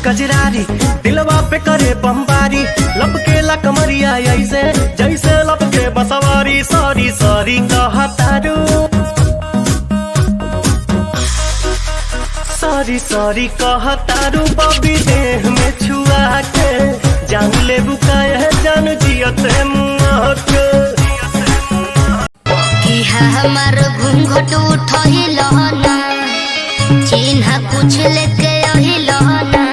कजरारी दिलवा पे करे बमबारी लपकेला कमरिया ऐसे जैसे लपके बसवारी सॉरी सॉरी कहतारू सॉरी सॉरी कहतारू बबी देह में छुआ के जान ले बुकाए जान जियते मुआ के हमार घूंघट उठहिल ना चिन्हा कुछ लेके अहिल ना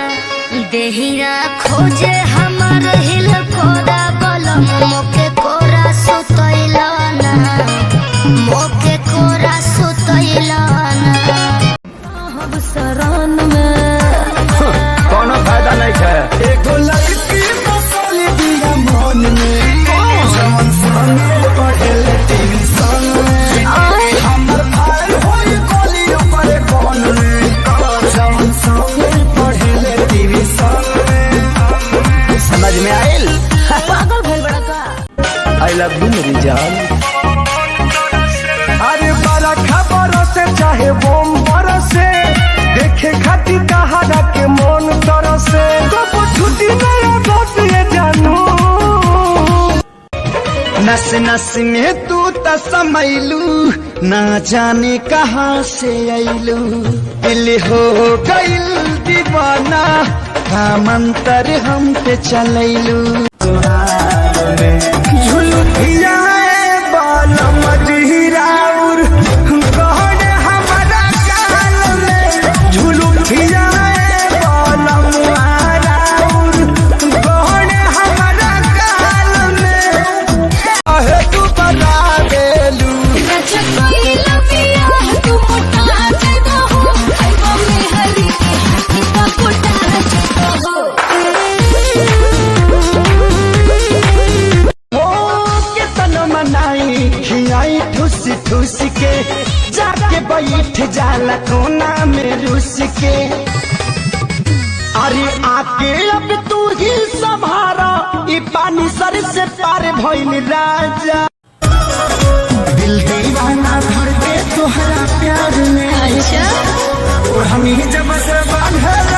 देहिया खोजे हमार हिल कोरा बलम मोके कोरा सुतइल ना मोके कोरा सुतइल ना अब शरण में कोनो फायदा नहीं है। एगो लड़की बसल दिया मन में जवन संगे पढ़ेले ट्यूशन में हमर भाई होई कॉलेज पर कौन में जवन संगे पढ़ेले ट्यूशन में समझ में आइल पागल भइल बड़ा का आई लव यू मेरी जान। अरे बड़ा खबर से चाहे बम बरसे देखे खाती कहारा के मन तरसे कब छुट्टी नहीं होती जानू नस नस में तू त समैलू ना जाने कहाँ से अइलू दिल हो गइल दीवाना का मंतर हम पे चलैलू झुलुकिया बाल मजहिराउर कहने हमारा काल में झुलुकिया बाल मुहाराउर कहने हमारा काल में आहे तू बता देलू खियाई ठुस ठुस के जाके बैठ जाला कोना में रुस के अरे आके अब तू ही संभारा ई पानी सर से पार भइल राजा दिल दीवाना भर के तोहरा प्यार में अच्छा और हम ही जब से बांधल